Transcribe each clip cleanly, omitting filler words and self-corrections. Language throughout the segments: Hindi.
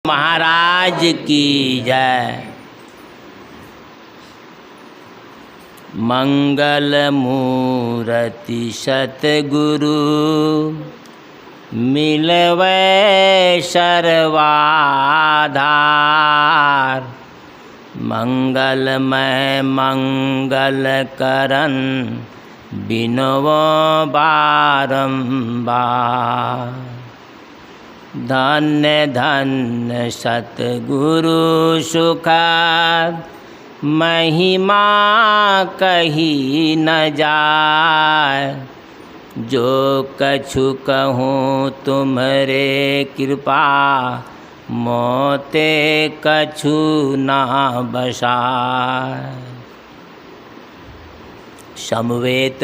महाराज की जय। मंगल मूर्ति सतगुरु मिलवै सर्वाधार। मंगलमय मंगल करन बिनवो बारंबार। धन्य धन्य सतगुरु सुखद महिमा कही न जाय। जो कछु कहूँ तुम्हारे कृपा मोते कछु ना बसाय। समवेत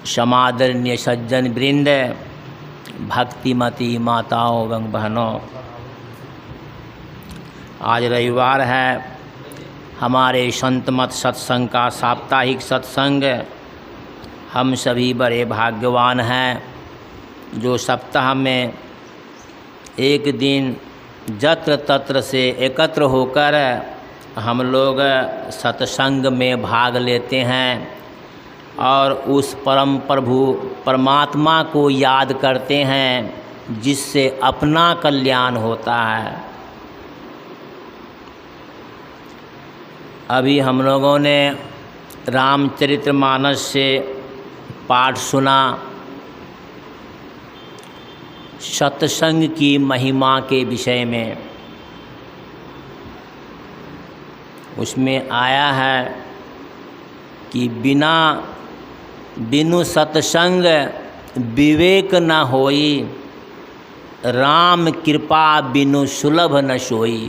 समादरणीय सज्जन वृंद, भक्तिमती माताओं एवं बहनों, आज रविवार है। हमारे संतमत सत्संग का साप्ताहिक सत्संग। हम सभी बड़े भाग्यवान हैं जो सप्ताह में एक दिन जत्र तत्र से एकत्र होकर हम लोग सत्संग में भाग लेते हैं और उस परम प्रभु परमात्मा को याद करते हैं जिससे अपना कल्याण होता है। अभी हम लोगों ने रामचरितमानस से पाठ सुना सत्संग की महिमा के विषय में। उसमें आया है कि बिनु सत्संग विवेक न होई, राम कृपा बिनु सुलभ न सोई।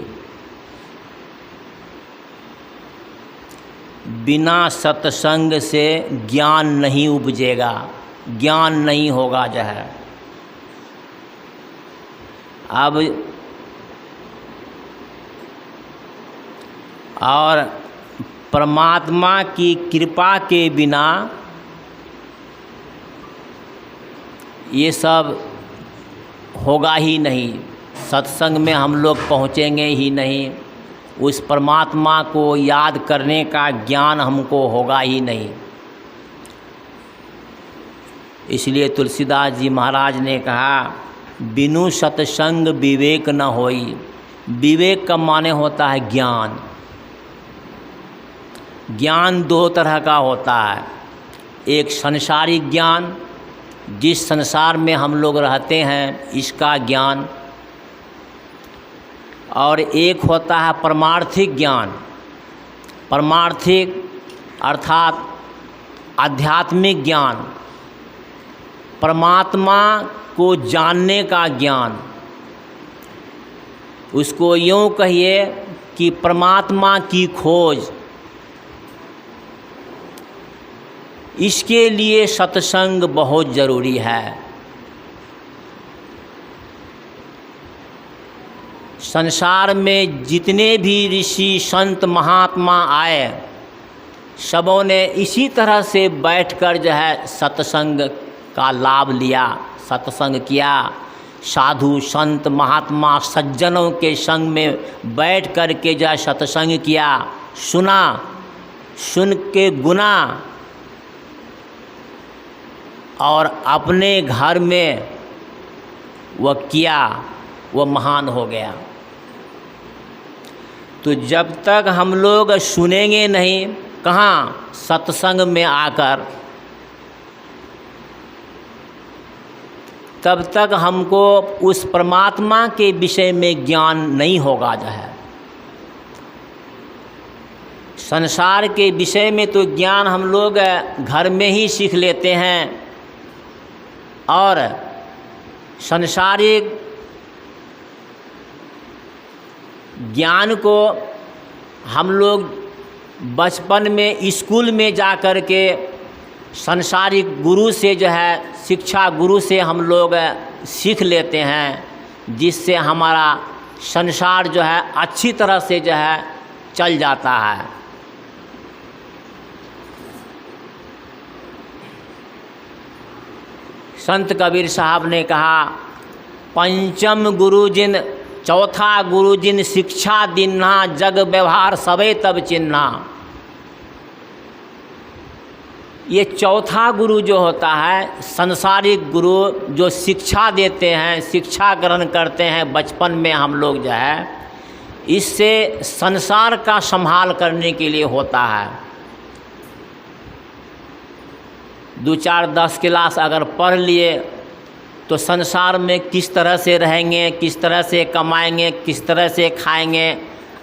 बिना सत्संग से ज्ञान नहीं उपजेगा, ज्ञान नहीं होगा जो है। अब और परमात्मा की कृपा के बिना ये सब होगा ही नहीं। सत्संग में हम लोग पहुँचेंगे ही नहीं। उस परमात्मा को याद करने का ज्ञान हमको होगा ही नहीं। इसलिए तुलसीदास जी महाराज ने कहा, बिनु सत्संग विवेक न होई। विवेक का माने होता है ज्ञान। ज्ञान दो तरह का होता है। एक संसारिक ज्ञान, जिस संसार में हम लोग रहते हैं इसका ज्ञान, और एक होता है परमार्थिक ज्ञान। परमार्थिक अर्थात आध्यात्मिक ज्ञान, परमात्मा को जानने का ज्ञान। उसको यूँ कहिए कि परमात्मा की खोज। इसके लिए सत्संग बहुत ज़रूरी है। संसार में जितने भी ऋषि संत महात्मा आए, सबों ने इसी तरह से बैठकर जो है सत्संग का लाभ लिया, सत्संग किया। साधु संत महात्मा सज्जनों के संग में बैठ कर के जो है सत्संग किया, सुना, सुन के गुना और अपने घर में वह किया, वह महान हो गया। तो जब तक हम लोग सुनेंगे नहीं, कहाँ सत्संग में आकर, तब तक हमको उस परमात्मा के विषय में ज्ञान नहीं होगा जो है। संसार के विषय में तो ज्ञान हम लोग घर में ही सीख लेते हैं, और संसारिक ज्ञान को हम लोग बचपन में स्कूल में जा कर के संसारिक गुरु से जो है, शिक्षा गुरु से हम लोग सीख लेते हैं, जिससे हमारा संसार जो है अच्छी तरह से जो है चल जाता है। संत कबीर साहब ने कहा, पंचम गुरु जिन चौथा गुरु जिन शिक्षा दिन्हा, जग व्यवहार सबे तब चिन्हा। ये चौथा गुरु जो होता है, संसारिक गुरु जो शिक्षा देते हैं, शिक्षा ग्रहण करते हैं बचपन में हम लोग जो है, इससे संसार का संभाल करने के लिए होता है। 2, 4, 10 क्लास अगर पढ़ लिए तो संसार में किस तरह से रहेंगे, किस तरह से कमाएंगे, किस तरह से खाएंगे,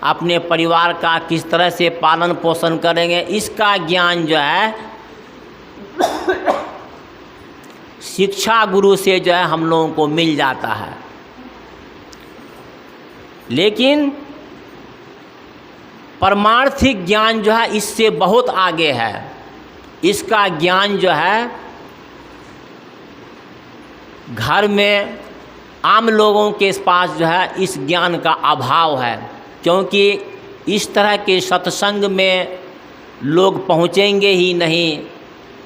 अपने परिवार का किस तरह से पालन पोषण करेंगे, इसका ज्ञान जो है शिक्षा गुरु से जो है हम लोगों को मिल जाता है। लेकिन परमार्थिक ज्ञान जो है इससे बहुत आगे है। इसका ज्ञान जो है घर में आम लोगों के पास जो है इस ज्ञान का अभाव है, क्योंकि इस तरह के सत्संग में लोग पहुँचेंगे ही नहीं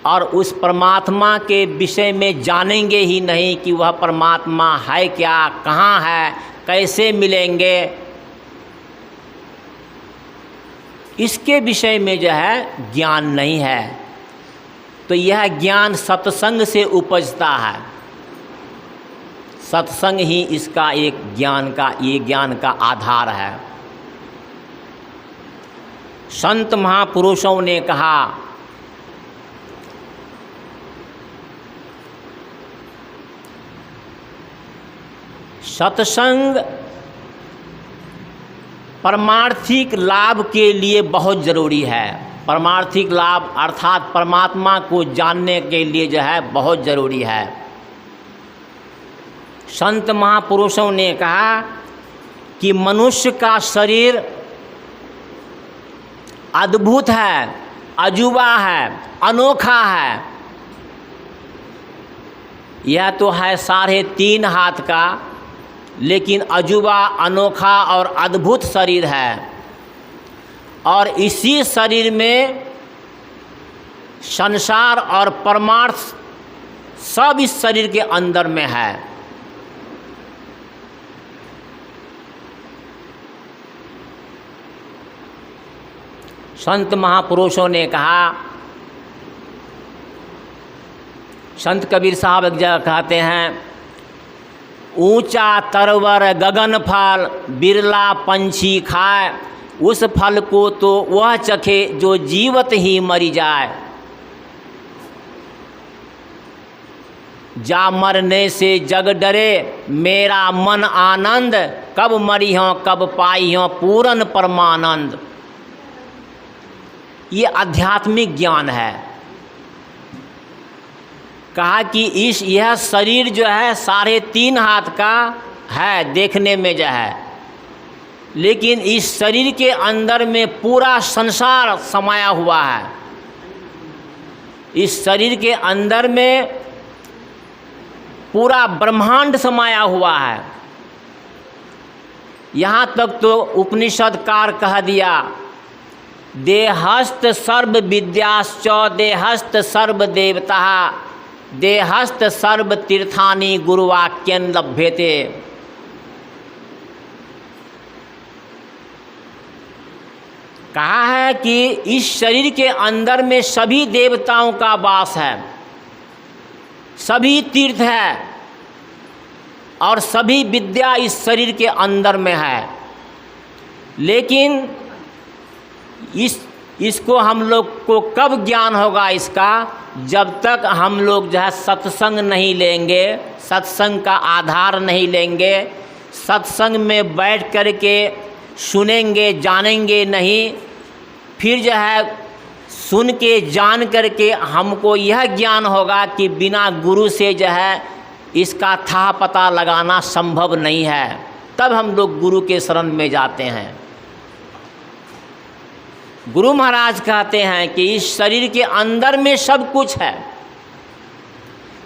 और उस परमात्मा के विषय में जानेंगे ही नहीं कि वह परमात्मा है क्या, कहाँ है, कैसे मिलेंगे। इसके विषय में जो है ज्ञान नहीं है। तो यह ज्ञान सत्संग से उपजता है। सत्संग ही इसका एक ज्ञान का आधार है। संत महापुरुषों ने कहा सत्संग परमार्थिक लाभ के लिए बहुत ज़रूरी है। परमार्थिक लाभ अर्थात परमात्मा को जानने के लिए जो है बहुत ज़रूरी है। संत महापुरुषों ने कहा कि मनुष्य का शरीर अद्भुत है, अजूबा है, अनोखा है। यह तो है 3.5 हाथ का, लेकिन अजूबा, अनोखा और अद्भुत शरीर है। और इसी शरीर में संसार और परमार्थ सब इस शरीर के अंदर में है। संत महापुरुषों ने कहा, संत कबीर साहब एक जगह कहते हैं, ऊंचा तरवर गगन फल बिरला पंछी खाए, उस फल को तो वह चखे जो जीवत ही मरी जाए। जा मरने से जग डरे मेरा मन आनंद, कब मरी हों कब पाई हों पूरन परमानंद। ये आध्यात्मिक ज्ञान है। कहा कि यह शरीर जो है 3.5 हाथ का है देखने में जो है, लेकिन इस शरीर के अंदर में पूरा संसार समाया हुआ है। इस शरीर के अंदर में पूरा ब्रह्मांड समाया हुआ है। यहाँ तक तो उपनिषदकार कह दिया, देहस्थ सर्व विद्याश्च देहस्थ सर्व देवता देहस्थ सर्व तीर्थानि गुरुवाक्यन लभ्यते। कहा है कि इस शरीर के अंदर में सभी देवताओं का वास है, सभी तीर्थ है और सभी विद्या इस शरीर के अंदर में है। लेकिन इसको हम लोग को कब ज्ञान होगा इसका, जब तक हम लोग जो है सत्संग नहीं लेंगे, सत्संग का आधार नहीं लेंगे, सत्संग में बैठ कर के सुनेंगे जानेंगे नहीं, फिर जो है सुन के जान कर के हमको यह ज्ञान होगा कि बिना गुरु से जो है इसका था पता लगाना संभव नहीं है। तब हम लोग गुरु के शरण में जाते हैं। गुरु महाराज कहते हैं कि इस शरीर के अंदर में सब कुछ है,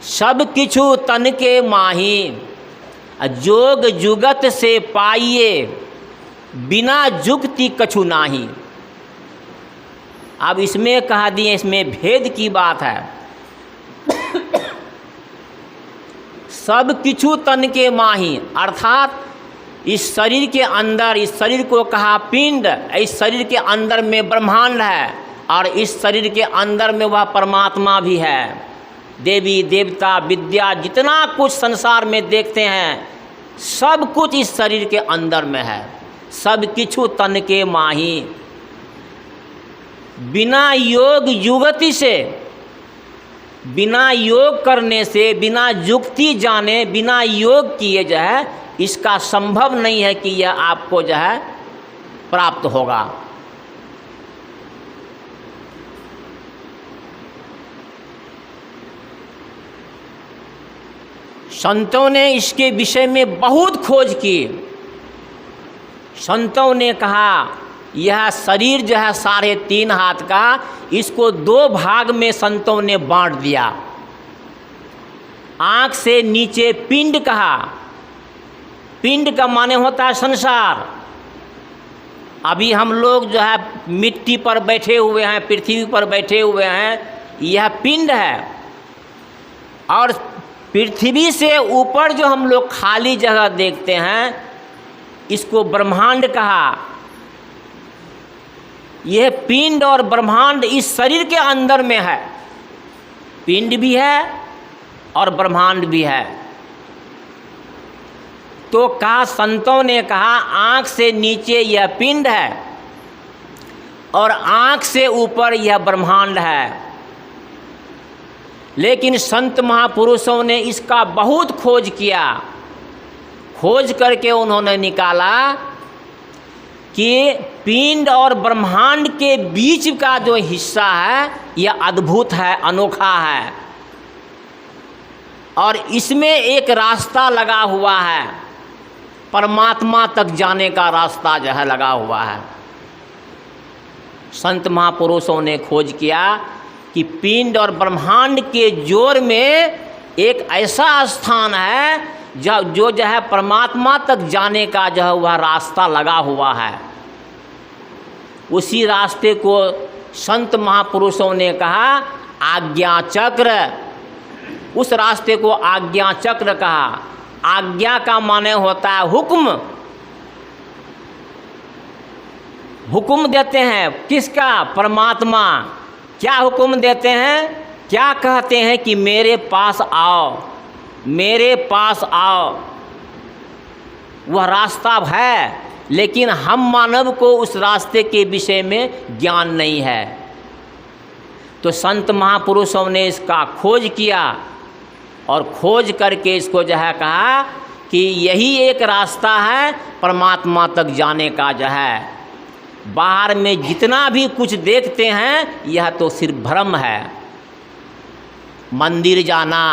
सब किछु तन के माही, जोग जुगत से पाइए बिना जुगति कछु नाही। अब इसमें कहा दिए, इसमें भेद की बात है। सब किछु तन के माही अर्थात इस शरीर के अंदर, इस शरीर को कहा पिंड, इस शरीर के अंदर में ब्रह्मांड है और इस शरीर के अंदर में वह परमात्मा भी है। देवी देवता विद्या जितना कुछ संसार में देखते हैं सब कुछ इस शरीर के अंदर में है। सब किछु तन के माही, बिना योग युगति से, बिना योग करने से, बिना युक्ति जाने, बिना योग किए जो है इसका संभव नहीं है कि यह आपको जो है प्राप्त होगा। संतों ने इसके विषय में बहुत खोज की। संतों ने कहा यह शरीर जो है 3.5 हाथ का, इसको 2 भाग में संतों ने बांट दिया। आँख से नीचे पिंड कहा, पिंड का माने होता है संसार। अभी हम लोग जो है मिट्टी पर बैठे हुए हैं, पृथ्वी पर बैठे हुए हैं, यह पिंड है। और पृथ्वी से ऊपर जो हम लोग खाली जगह देखते हैं इसको ब्रह्मांड कहा। यह पिंड और ब्रह्मांड इस शरीर के अंदर में है। पिंड भी है और ब्रह्मांड भी है। तो कहा, संतों ने कहा आँख से नीचे यह पिंड है और आँख से ऊपर यह ब्रह्मांड है। लेकिन संत महापुरुषों ने इसका बहुत खोज किया। खोज करके उन्होंने निकाला कि पिंड और ब्रह्मांड के बीच का जो हिस्सा है यह अद्भुत है, अनोखा है और इसमें एक रास्ता लगा हुआ है, परमात्मा तक जाने का रास्ता जो है लगा हुआ है। संत महापुरुषों ने खोज किया कि पिंड और ब्रह्मांड के जोर में एक ऐसा स्थान है जो जो है परमात्मा तक जाने का जो है वह रास्ता लगा हुआ है। उसी रास्ते को संत महापुरुषों ने कहा आज्ञा चक्र। उस रास्ते को आज्ञा चक्र कहा। आज्ञा का माने होता है हुक्म। हुक्म देते हैं किसका? परमात्मा। क्या हुक्म देते हैं? क्या कहते हैं कि मेरे पास आओ, मेरे पास आओ। वह रास्ता है लेकिन हम मानव को उस रास्ते के विषय में ज्ञान नहीं है। तो संत महापुरुषों ने इसका खोज किया और खोज करके इसको जो है कहा कि यही एक रास्ता है परमात्मा तक जाने का जो है। बाहर में जितना भी कुछ देखते हैं यह तो सिर्फ भ्रम है। मंदिर जाना,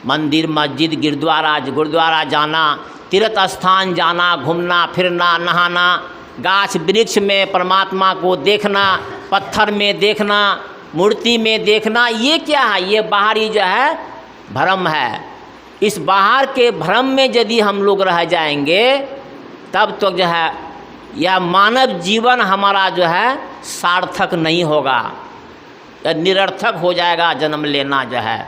मंदिर मस्जिद गुरुद्वारा जाना, तीर्थ स्थान जाना, घूमना फिरना, नहाना, गाछ वृक्ष में परमात्मा को देखना, पत्थर में देखना, मूर्ति में देखना, ये क्या है? ये बाहरी जो है भ्रम है। इस बाहर के भ्रम में यदि हम लोग रह जाएंगे तब तो जो है यह मानव जीवन हमारा जो है सार्थक नहीं होगा, निरर्थक हो जाएगा जन्म लेना जो है।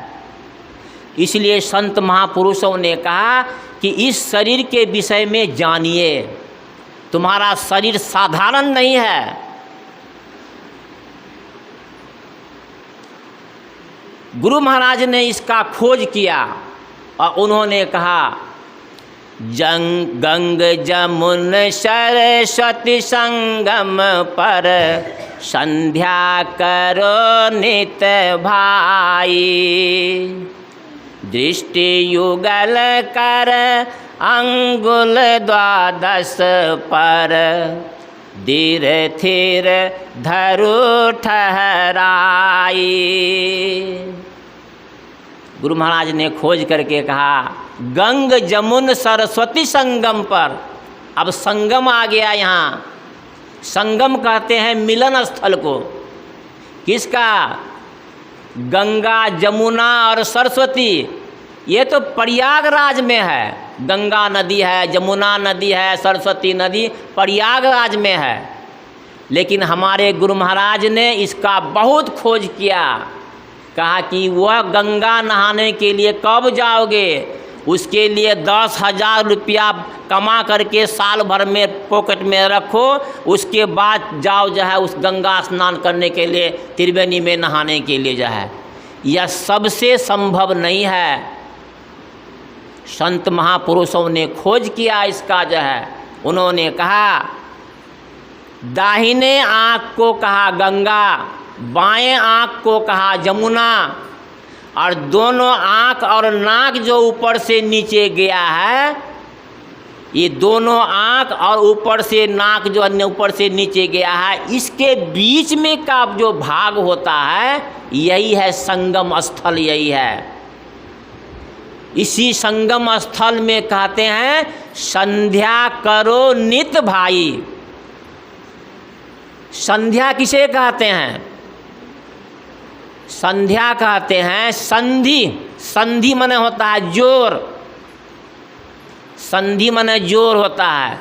इसलिए संत महापुरुषों ने कहा कि इस शरीर के विषय में जानिए। तुम्हारा शरीर साधारण नहीं है। गुरु महाराज ने इसका खोज किया और उन्होंने कहा गंग जमुन सरस्वती संगम पर संध्या करो नित भाई, दृष्टि युगल कर अंगुल 12 पर, धीर थीर धरु ठहराई। गुरु महाराज ने खोज करके कहा गंग जमुन सरस्वती संगम पर। अब संगम आ गया यहाँ। संगम कहते हैं मिलन स्थल को। किसका? गंगा जमुना और सरस्वती। ये तो प्रयागराज में है। गंगा नदी है, जमुना नदी है, सरस्वती नदी प्रयागराज में है। लेकिन हमारे गुरु महाराज ने इसका बहुत खोज किया। कहा कि वह गंगा नहाने के लिए कब जाओगे? उसके लिए 10,000 रुपया कमा करके साल भर में पॉकेट में रखो, उसके बाद जाओ जो है उस गंगा स्नान करने के लिए, त्रिवेणी में नहाने के लिए जो है। यह सबसे संभव नहीं है। संत महापुरुषों ने खोज किया इसका जो है। उन्होंने कहा दाहिने आँख को कहा गंगा, बाएं आँख को कहा जमुना, और दोनों आँख और नाक जो ऊपर से नीचे गया है, ये दोनों आँख और ऊपर से नाक जो ऊपर से नीचे गया है, इसके बीच में का जो भाग होता है यही है संगम स्थल, यही है। इसी संगम स्थल में कहते हैं संध्या करो नित भाई। संध्या किसे कहते हैं? संध्या कहते हैं संधि। संधि माने होता है जोर, संधि माने जोर होता है।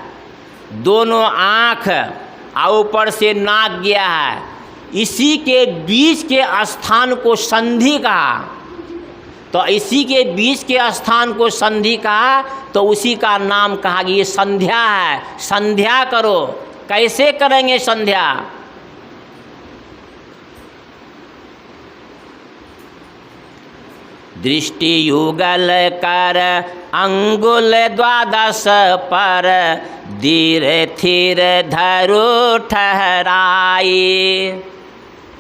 दोनों आँख और ऊपर से नाक गया है, इसी के बीच के स्थान को संधि कहा। तो इसी के बीच के स्थान को संधि कहा, तो उसी का नाम कहा कि ये संध्या है। संध्या करो। कैसे करेंगे संध्या? दृष्टि युगल कर अंगुल 12 पर, धीरे धीरे धरो ठहराई।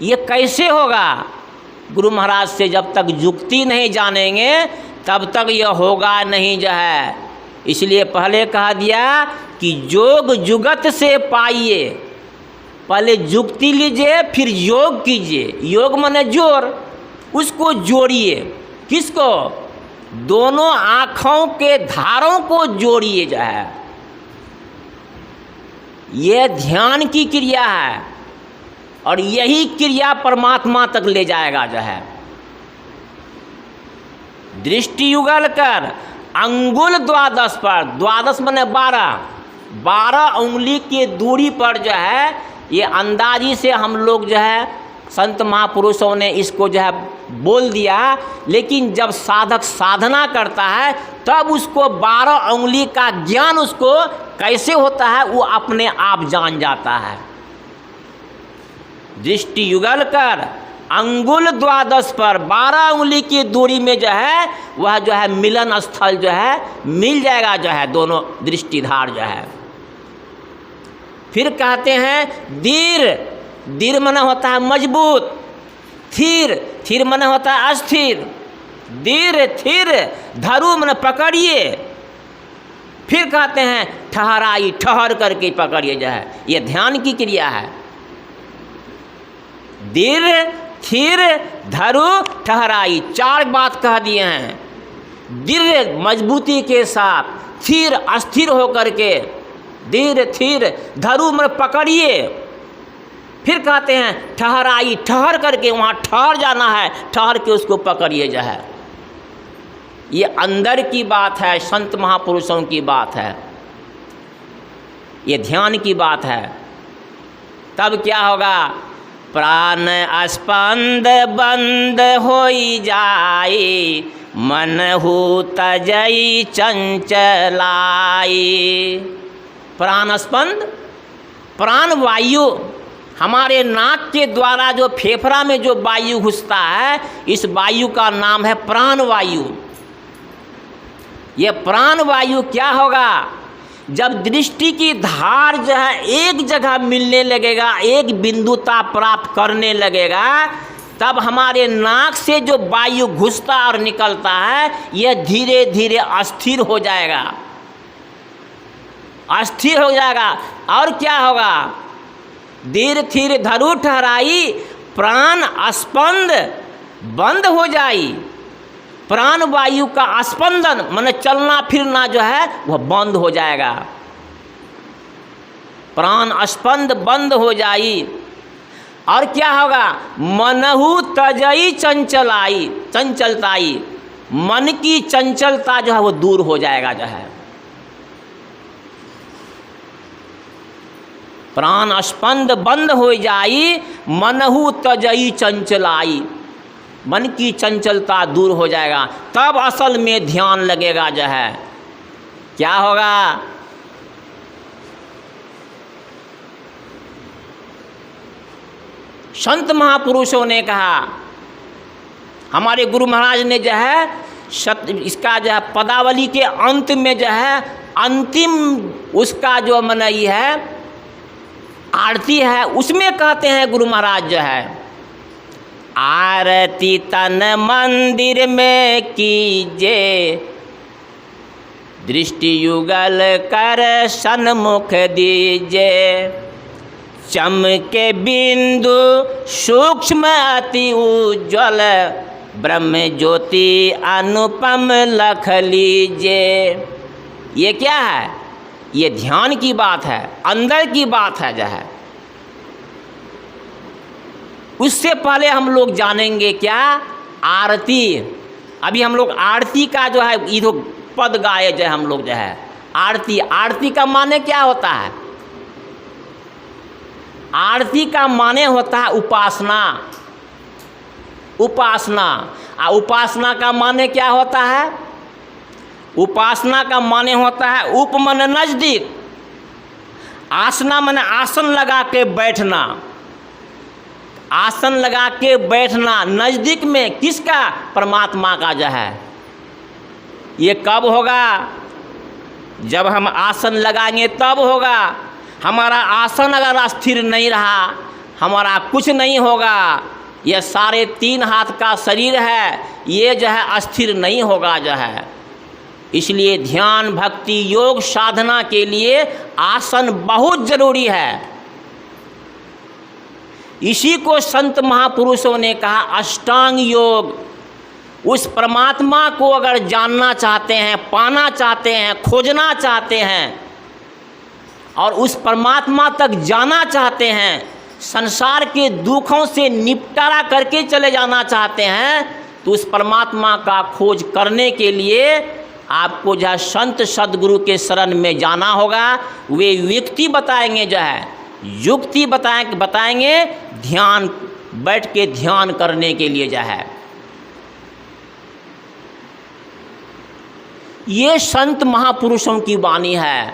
ये कैसे होगा? गुरु महाराज से जब तक जुक्ति नहीं जानेंगे तब तक यह होगा नहीं जो है। इसलिए पहले कहा दिया कि जोग जुगत से पाइए। पहले जुक्ति लीजिए फिर योग कीजिए। योग माने जोर, उसको जोड़िए। किसको? दोनों आँखों के धारों को जोड़िए जो है। यह ध्यान की क्रिया है और यही क्रिया परमात्मा तक ले जाएगा जो है। दृष्टि युगल कर अंगुल 12 पर, 12 माने 12 उंगली की दूरी पर जो है, ये अंदाजी से हम लोग जो है संत महापुरुषों ने इसको जो है बोल दिया। लेकिन जब साधक साधना करता है तब उसको 12 उंगली का ज्ञान उसको कैसे होता है वो अपने आप जान जाता है। दृष्टि युगल कर अंगुल 12 पर, 12 उंगली की दूरी में जो है वह जो है मिलन स्थल जो है मिल जाएगा जो है, दोनों दृष्टिधार जो है। फिर कहते हैं दीर। दीर माने होता है मजबूत। थीर, थीर माने होता है अस्थिर। दीर थीर धरु माने पकड़िए। फिर कहते हैं ठहराई, ठहर करके पकड़िए जो है। ये ध्यान की क्रिया है। दीर थीर धरु ठहराई, 4 बात कह दिए हैं। दीर मजबूती के साथ, थीर अस्थिर होकर के, दीर थीर धरु में पकड़िए। फिर कहते हैं ठहराई, ठहर करके वहाँ ठहर जाना है, ठहर के उसको पकड़िए जो है। ये अंदर की बात है, संत महापुरुषों की बात है, ये ध्यान की बात है। तब क्या होगा? प्राण स्पंद बंद होई जाई, मन हो तजई चंचलाई। प्राण स्पंद, प्राण वायु, हमारे नाक के द्वारा जो फेफड़ा में जो वायु घुसता है, इस वायु का नाम है प्राण वायु। ये प्राण वायु क्या होगा? जब दृष्टि की धार जो है एक जगह मिलने लगेगा, एक बिंदुता प्राप्त करने लगेगा, तब हमारे नाक से जो वायु घुसता और निकलता है यह धीरे धीरे अस्थिर हो जाएगा, अस्थिर हो जाएगा। और क्या होगा? धीर थीर धरु ठहराई, प्राण स्पंद बंद हो जाई। प्राण वायु का स्पंदन माने चलना फिरना जो है वह बंद हो जाएगा। प्राण स्पंद बंद हो जाई। और क्या होगा? मनहु तजई चंचलाई, चंचलताई, मन की चंचलता जो है वो दूर हो जाएगा जो है। प्राण स्पंद बंद हो जाई, मनहु तजई चंचलाई। मन की चंचलता दूर हो जाएगा, तब असल में ध्यान लगेगा जो है। क्या होगा? संत महापुरुषों ने कहा, हमारे गुरु महाराज ने जो है इसका जो है पदावली के अंत में जो है अंतिम उसका जो मनाई है आरती है, उसमें कहते हैं गुरु महाराज जो है, आरती तन मंदिर में कीजे, दृष्टि युगल कर सन्मुख दीजे, चमके बिंदु सूक्ष्म अति उज्ज्वल, ब्रह्म ज्योति अनुपम लख लीजे। ये क्या है? ये ध्यान की बात है, अंदर की बात है जो है। उससे पहले हम लोग जानेंगे क्या? आरती। अभी हम लोग आरती का जो है इधर पद गाए जो है हम लोग जो है आरती। आरती का माने क्या होता है? आरती का माने होता है उपासना। उपासना उपासना का माने क्या होता है? उपासना का माने होता है उप मन नजदीक, आसना माने आसन लगा के बैठना, आसन लगा के बैठना नजदीक में किसका? परमात्मा का जो है। ये कब होगा? जब हम आसन लगाएंगे तब होगा। हमारा आसन अगर स्थिर नहीं रहा, हमारा कुछ नहीं होगा। यह 3.5 हाथ का शरीर है, ये जो है अस्थिर नहीं होगा जो है। इसलिए ध्यान भक्ति योग साधना के लिए आसन बहुत जरूरी है। इसी को संत महापुरुषों ने कहा अष्टांग योग। उस परमात्मा को अगर जानना चाहते हैं, पाना चाहते हैं, खोजना चाहते हैं और उस परमात्मा तक जाना चाहते हैं, संसार के दुखों से निपटारा करके चले जाना चाहते हैं, तो उस परमात्मा का खोज करने के लिए आपको जो है संत सदगुरु के शरण में जाना होगा। वे युक्ति बताएंगे जो है, युक्ति बताएंगे ध्यान, बैठ के ध्यान करने के लिए जो है। ये संत महापुरुषों की वाणी है।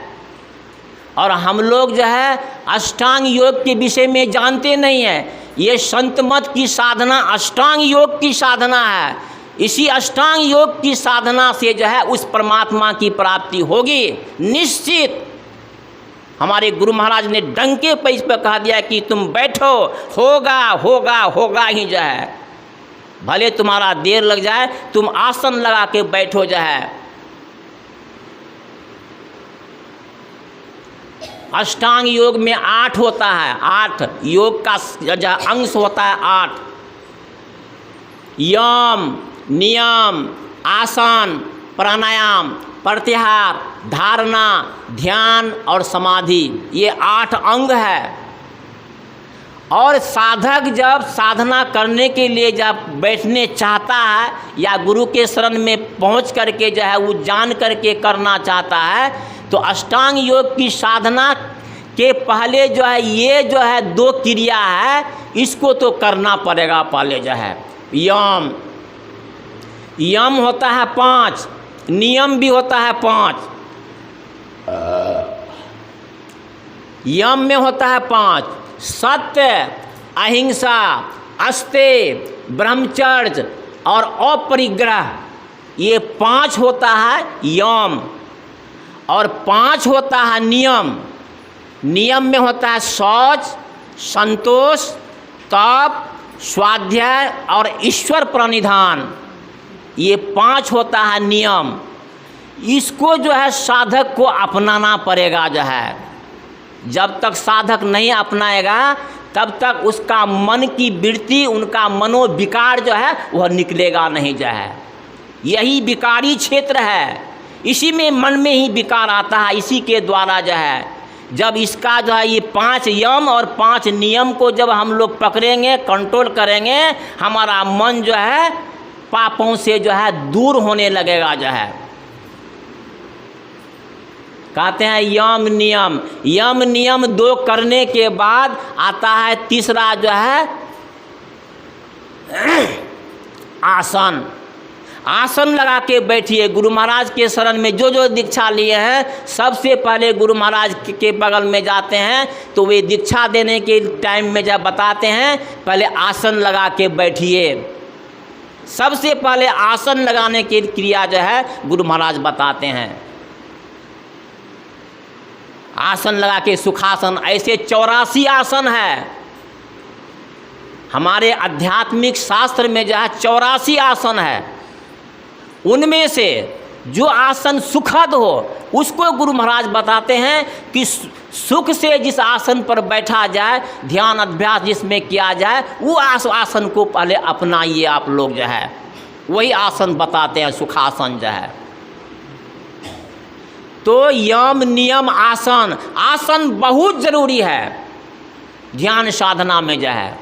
और हम लोग जो है अष्टांग योग के विषय में जानते नहीं हैं। ये संत मत की साधना अष्टांग योग की साधना है। इसी अष्टांग योग की साधना से जो है उस परमात्मा की प्राप्ति होगी निश्चित। हमारे गुरु महाराज ने डंके पे इस पर कहा दिया कि तुम बैठो, होगा होगा होगा ही जो है। भले तुम्हारा देर लग जाए, तुम आसन लगा के बैठो जो है। अष्टांग योग में 8 होता है, 8 योग का जो अंश होता है 8। यम, नियम, आसन, प्राणायाम, प्रत्याहार, धारणा, ध्यान और समाधि, ये 8 अंग है। और साधक जब साधना करने के लिए जब बैठने चाहता है या गुरु के शरण में पहुंच करके जो है वो जान करके करना चाहता है, तो अष्टांग योग की साधना के पहले जो है ये जो है 2 क्रिया है, इसको तो करना पड़ेगा पहले जो है। यम, यम होता है 5, नियम भी होता है 5। यम में होता है 5, सत्य, अहिंसा, अस्तेय, ब्रह्मचर्य और अपरिग्रह, ये 5 होता है यम। और 5 होता है नियम। नियम में होता है शौच, संतोष, तप, स्वाध्याय और ईश्वर प्रणिधान, ये 5 होता है नियम। इसको जो है साधक को अपनाना पड़ेगा जो है। जब तक साधक नहीं अपनाएगा तब तक उसका मन की वृत्ति, उनका मनोविकार जो है वह निकलेगा नहीं जो है। यही विकारी क्षेत्र है, इसी में मन में ही विकार आता है। इसी के द्वारा जो है जब इसका जो है ये 5 यम और 5 नियम को जब हम लोग पकड़ेंगे, कंट्रोल करेंगे, हमारा मन जो है पापों से जो है दूर होने लगेगा जो है। कहते हैं यम नियम। यम नियम 2 करने के बाद आता है तीसरा जो है आसन, आसन लगा के बैठिए। गुरु महाराज के शरण में जो जो दीक्षा लिए हैं, सबसे पहले गुरु महाराज के बगल में जाते हैं तो वे दीक्षा देने के टाइम में जब बताते हैं, पहले आसन लगा के बैठिए। सबसे पहले आसन लगाने की क्रिया जो है गुरु महाराज बताते हैं। आसन लगा के सुखासन, ऐसे 84 आसन है हमारे आध्यात्मिक शास्त्र में, जो है 84 आसन है। उनमें से जो आसन सुखद हो उसको गुरु महाराज बताते हैं कि सुख से जिस आसन पर बैठा जाए, ध्यान अभ्यास जिसमें किया जाए, वो आसन को पहले अपनाइए आप लोग जो है। वही आसन बताते हैं सुखासन जो है। तो यम नियम आसन, आसन बहुत जरूरी है ध्यान साधना में जो है।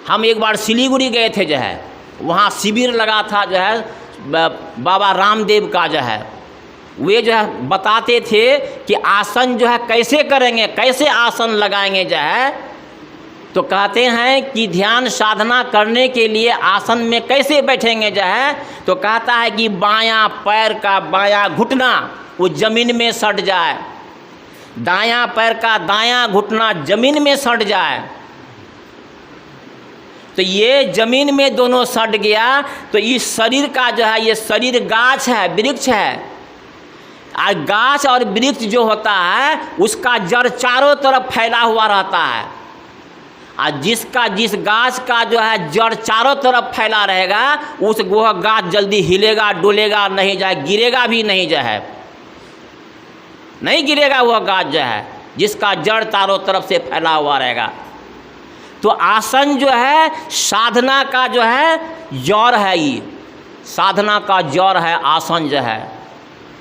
हम एक बार सिलीगुड़ी गए थे जो है, वहाँ शिविर लगा था जो है बाबा रामदेव का जो है। वे जो है बताते थे कि आसन जो है कैसे करेंगे, कैसे आसन लगाएंगे जो है। तो कहते हैं कि ध्यान साधना करने के लिए आसन में कैसे बैठेंगे जो है। तो कहता है कि बायां पैर का बायां घुटना वो जमीन में सट जाए, दायां पैर का दायां घुटना जमीन में सट जाए। तो ये जमीन में दोनों सट गया तो इस शरीर का जो है, ये शरीर गाछ है, वृक्ष है। और गाछ और वृक्ष जो होता है उसका जड़ चारों तरफ फैला हुआ रहता है। और जिस गाछ का जो है जड़ चारों तरफ फैला रहेगा, उस वह गाछ जल्दी हिलेगा डुलेगा नहीं जाए, गिरेगा भी नहीं जो है, नहीं गिरेगा वह गाछ जो है जिसका जड़ चारों तरफ से फैला हुआ रहेगा। तो आसन जो है साधना का जो है जड़ है, ये साधना का जड़ है आसन जो है।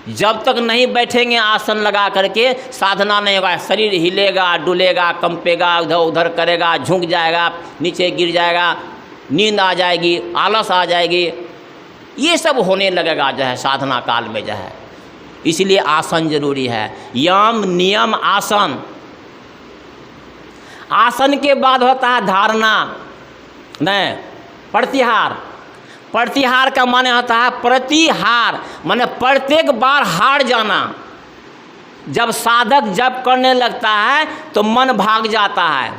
जब तक नहीं बैठेंगे आसन लगा करके साधना नहीं होगा। शरीर हिलेगा डुलेगा कंपेगा, उधर उधर करेगा, झुक जाएगा, नीचे गिर जाएगा, नींद आ जाएगी, आलस आ जाएगी, ये सब होने लगेगा जो है साधना काल में जो है। इसलिए आसन जरूरी है, यम नियम आसन। आसन के बाद होता है धारणा, नहीं प्रत्याहार। प्रत्याहार का माने होता है प्रतिहार, माने प्रत्येक बार हार जाना। जब साधक जप करने लगता है तो मन भाग जाता है।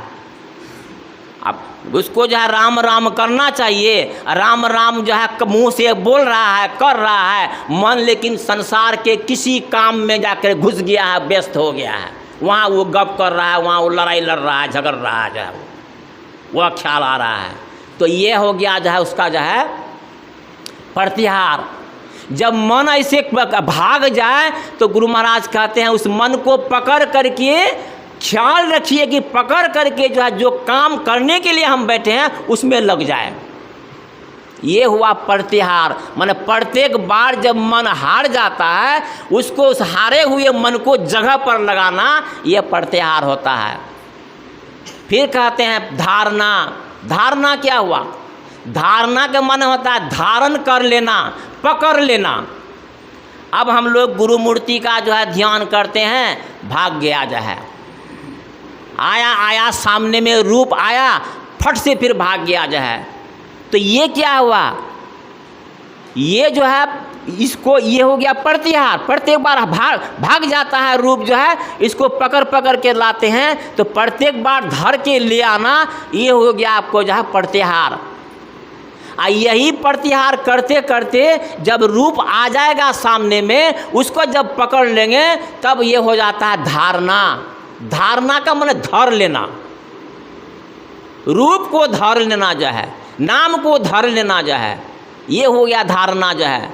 अब उसको जो है राम राम करना चाहिए, राम राम जो है मुंह से बोल रहा है, कर रहा है, मन लेकिन संसार के किसी काम में जाकर घुस गया है, व्यस्त हो गया है। वहाँ वो गप कर रहा है, वहाँ वो लड़ाई लड़ रहा है, झगड़ रहा है, जो है वह ख्याल आ रहा है। तो ये हो गया जो है उसका जो है प्रत्याहार। जब मन ऐसे भाग जाए तो गुरु महाराज कहते हैं उस मन को पकड़ करके ख्याल रखिए कि पकड़ करके जो है जो काम करने के लिए हम बैठे हैं उसमें लग जाए। ये हुआ प्रत्याहार, माने प्रत्येक बार जब मन हार जाता है उसको उस हारे हुए मन को जगह पर लगाना, ये प्रत्याहार होता है। फिर कहते हैं धारणा। धारणा क्या हुआ? धारणा का मन होता है धारण कर लेना, पकड़ लेना। अब हम लोग गुरु मूर्ति का जो है ध्यान करते हैं, भाग गया जो है, आया सामने में रूप आया, फट से फिर भाग गया जो है। तो ये क्या हुआ? ये जो है इसको ये हो गया प्रत्याहार। प्रत्येक बार भाग जाता है रूप जो है, इसको पकड़ के लाते हैं तो प्रत्येक बार धर के ले आना, ये हो गया आपको जो है प्रत्याहार। यही प्रत्याहार करते करते जब रूप आ जाएगा सामने में, उसको जब पकड़ लेंगे तब ये हो जाता है धारणा। धारणा का मतलब धर लेना, रूप को धर लेना जो है, नाम को धर लेना जो है, ये हो गया धारणा जो है।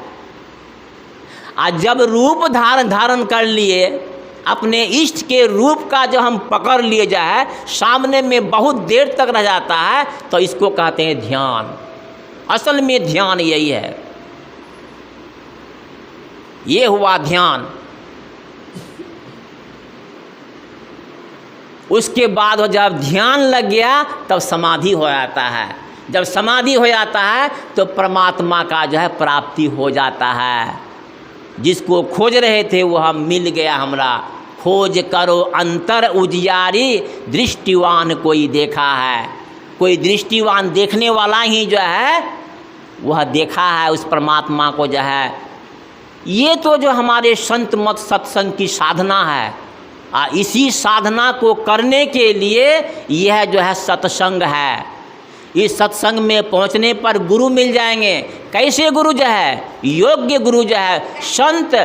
आज जब रूप धारण कर लिए, अपने इष्ट के रूप का जो हम पकड़ लिए जो है, सामने में बहुत देर तक रह जाता है, तो इसको कहते हैं ध्यान। असल में ध्यान यही है, ये हुआ ध्यान। उसके बाद जब ध्यान लग गया तब समाधि हो जाता है। जब समाधि हो जाता है तो परमात्मा का जो है प्राप्ति हो जाता है। जिसको खोज रहे थे वह मिल गया हमरा। खोज करो अंतर उजियारी, दृष्टिवान कोई देखा है। कोई दृष्टिवान देखने वाला ही जो है वह देखा है उस परमात्मा को जो है। ये तो जो हमारे संत मत सत्संग की साधना है, इसी साधना को करने के लिए यह जो है सत्संग है। इस सत्संग में पहुंचने पर गुरु मिल जाएंगे। कैसे गुरु जो है? योग्य गुरु जो है, संत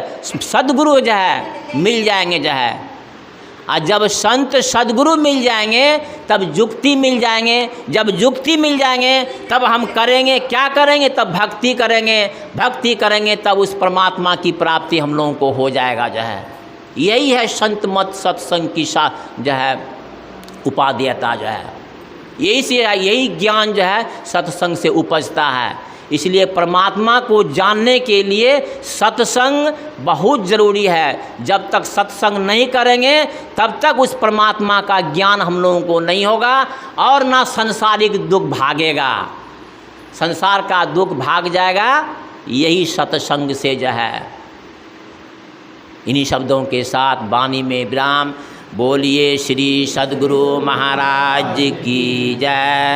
सद्गुरु जो है मिल जाएंगे जो है। और जब संत सद्गुरु मिल जाएंगे तब युक्ति मिल जाएंगे। जब युक्ति मिल जाएंगे तब हम करेंगे, क्या करेंगे? तब भक्ति करेंगे। भक्ति करेंगे तब उस परमात्मा की प्राप्ति हम लोगों को हो जाएगा जो है। यही है संत मत सत्संग की जो है उपादेयता जो है। यही ज्ञान जो है सत्संग से उपजता है। इसलिए परमात्मा को जानने के लिए सत्संग बहुत ज़रूरी है। जब तक सत्संग नहीं करेंगे तब तक उस परमात्मा का ज्ञान हम लोगों को नहीं होगा और ना सांसारिक दुख भागेगा। संसार का दुख भाग जाएगा यही सत्संग से जो है। इन्हीं शब्दों के साथ वाणी में विराम। बोलिए श्री सद्गुरु महाराज की जय।